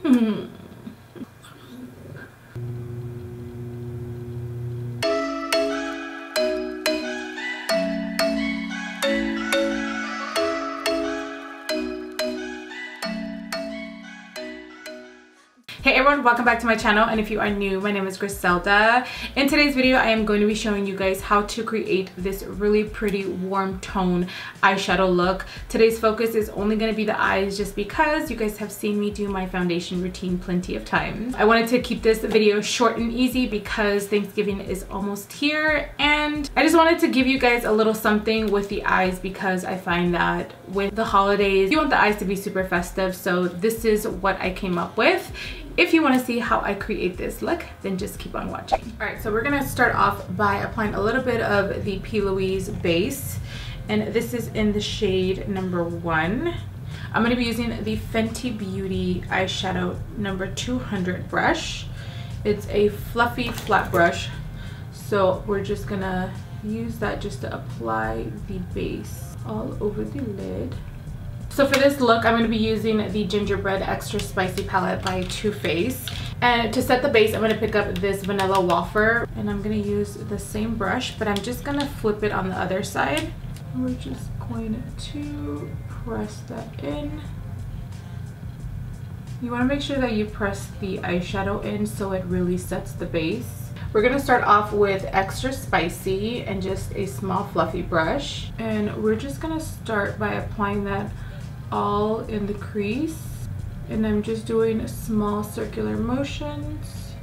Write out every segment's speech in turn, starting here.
Hey everyone, welcome back to my channel, and if you are new, my name is Griselda. In today's video, I am going to be showing you guys how to create this really pretty warm tone eyeshadow look. Today's focus is only going to be the eyes just because you guys have seen me do my foundation routine plenty of times. I wanted to keep this video short and easy because Thanksgiving is almost here, and I just wanted to give you guys a little something with the eyes because I find that with the holidays, you want the eyes to be super festive, so this is what I came up with. If you want to see how I create this look, then just keep on watching. All right, so we're gonna start off by applying a little bit of the P.Louise base, and this is in the shade number 1. I'm gonna be using the Fenty Beauty eyeshadow number 200 brush. It's a fluffy flat brush, so we're just gonna use that just to apply the base all over the lid. So for this look, I'm going to be using the Gingerbread Extra Spicy palette by TooFaced. And to set the base, I'm going to pick up this Vanilla Wafer. And I'm going to use the same brush, but I'm just going to flip it on the other side. We're just going to press that in. You want to make sure that you press the eyeshadow in so it really sets the base. We're going to start off with Extra Spicy and just a small fluffy brush. And we're just going to start by applying that all in the crease, and I'm just doing small circular motions.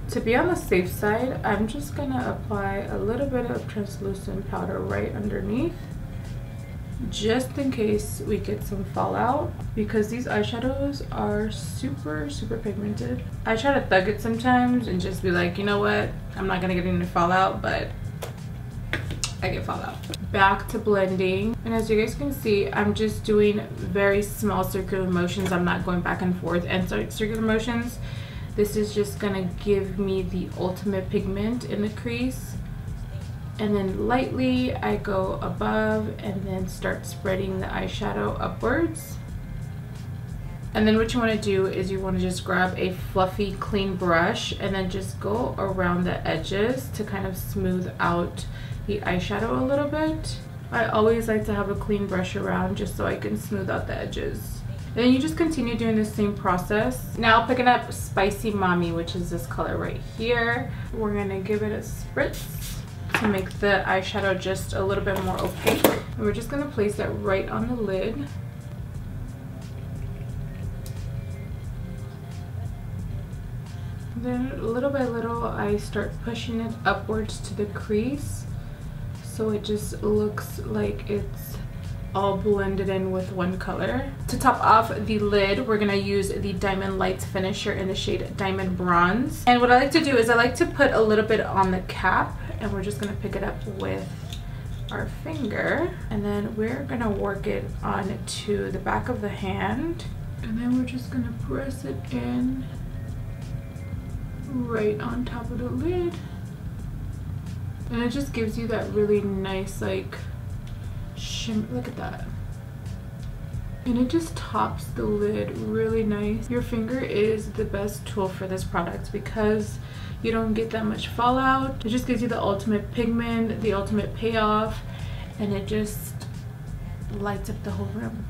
To be on the safe side, I'm just gonna apply a little bit of translucent powder right underneath, just in case we get some fallout, because these eyeshadows are super pigmented. I try to thug it sometimes and just be like, you know what, I'm not gonna get any fallout, but I get fallout. Back to blending, and as you guys can see, I'm just doing very small circular motions. I'm not going back and forth and circular motions. This is just gonna give me the ultimate pigment in the crease, and then lightly I go above and then start spreading the eyeshadow upwards. And then what you want to do is you want to just grab a fluffy clean brush and then just go around the edges to kind of smooth out the eyeshadow a little bit. I always like to have a clean brush around just so I can smooth out the edges. And then you just continue doing the same process. Now picking up Spicy Mommy, which is this color right here. We're gonna give it a spritz to make the eyeshadow just a little bit more opaque. And we're just gonna place that right on the lid. Then little by little I start pushing it upwards to the crease, so it just looks like it's all blended in with one color. To top off the lid, we're gonna use the Diamond Lights finisher in the shade Diamond Bronze. And what I like to do is I like to put a little bit on the cap, and we're just gonna pick it up with our finger, and then we're gonna work it onto the back of the hand, and then we're just gonna press it in right on top of the lid. And it just gives you that really nice like shimmer. Look at that. And it just tops the lid really nice. Your finger is the best tool for this product because you don't get that much fallout. It just gives you the ultimate pigment, the ultimate payoff, and it just lights up the whole room.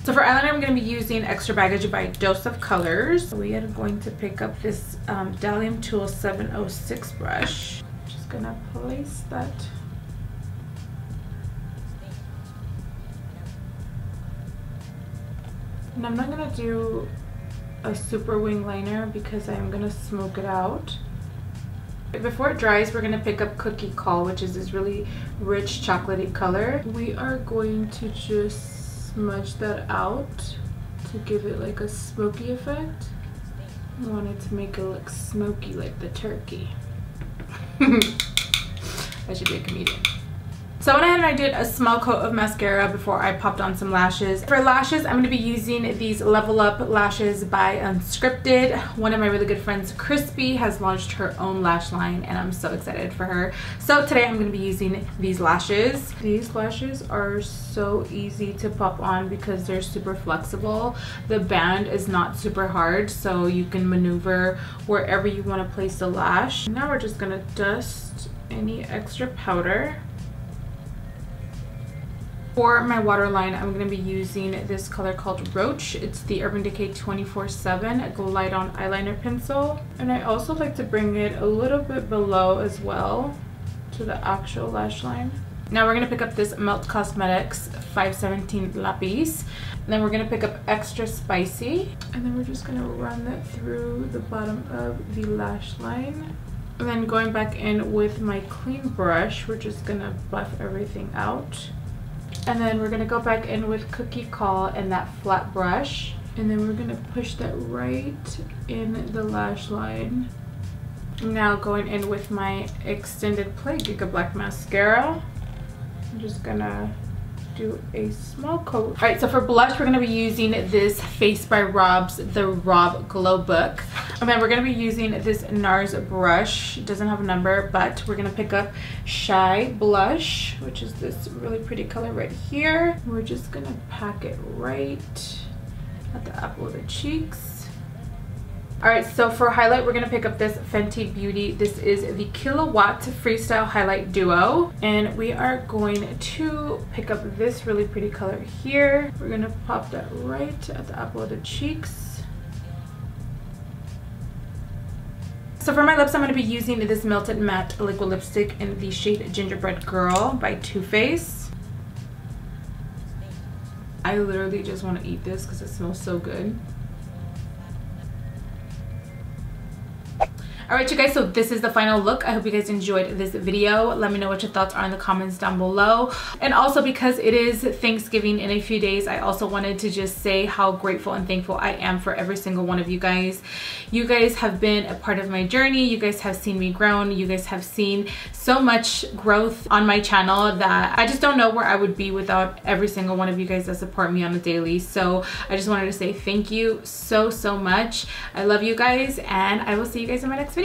So for eyeliner, I'm going to be using Extra Baggage by Dose of Colors. We are going to pick up this Dalium Tool 706 brush. Just going to place that. And I'm not going to do a super wing liner because I'm going to smoke it out. Before it dries, we're going to pick up Cookie Call, which is this really rich chocolatey color. We are going to just smudge that out to give it like a smoky effect. I wanted to make it look smoky like the turkey. I should be a comedian. So I went ahead and I did a small coat of mascara before I popped on some lashes. For lashes, I'm going to be using these Level Up lashes by Unscripted. One of my really good friends, Crispy, has launched her own lash line and I'm so excited for her. So today I'm going to be using these lashes. These lashes are so easy to pop on because they're super flexible. The band is not super hard, so you can maneuver wherever you want to place the lash. Now we're just going to dust any extra powder. For my waterline, I'm going to be using this color called Roach. It's the UrbanDecay 24/7 Glide On Eyeliner Pencil. And I also like to bring it a little bit below as well to the actual lash line. Now we're going to pick up this Melt Cosmetics 517 Lapis. And then we're going to pick up Extra Spicy. And then we're just going to run that through the bottom of the lash line. And then going back in with my clean brush, we're just going to buff everything out. And then we're going to go back in with Cookie Call and that flat brush. And then we're going to push that right in the lash line. Now going in with my Extended Play Gigablack mascara. I'm just going to do a small coat. Alright, so for blush, we're going to be using this Face by Rob's The Rob Glow Book. And then we're going to be using this NARS brush. It doesn't have a number, but we're going to pick up Shy Blush, which is this really pretty color right here. We're just going to pack it right at the apple of the cheeks. Alright, so for highlight, we're going to pick up this Fenty Beauty. This is the Killawatt Freestyle Highlight Duo. And we are going to pick up this really pretty color here. We're going to pop that right at the apple of the cheeks. So for my lips, I'm going to be using this Melted Matte Liquid Lipstick in the shade Gingerbread Girl by TooFaced. I literally just want to eat this because it smells so good. Alright you guys, so this is the final look. I hope you guys enjoyed this video. Let me know what your thoughts are in the comments down below. And also, because it is Thanksgiving in a few days, I also wanted to just say how grateful and thankful I am for every single one of you guys. You guys have been a part of my journey. You guys have seen me grown. You guys have seen so much growth on my channel that I just don't know where I would be without every single one of you guys that support me on a daily. So I just wanted to say thank you so much. I love you guys and I will see you guys in my next video.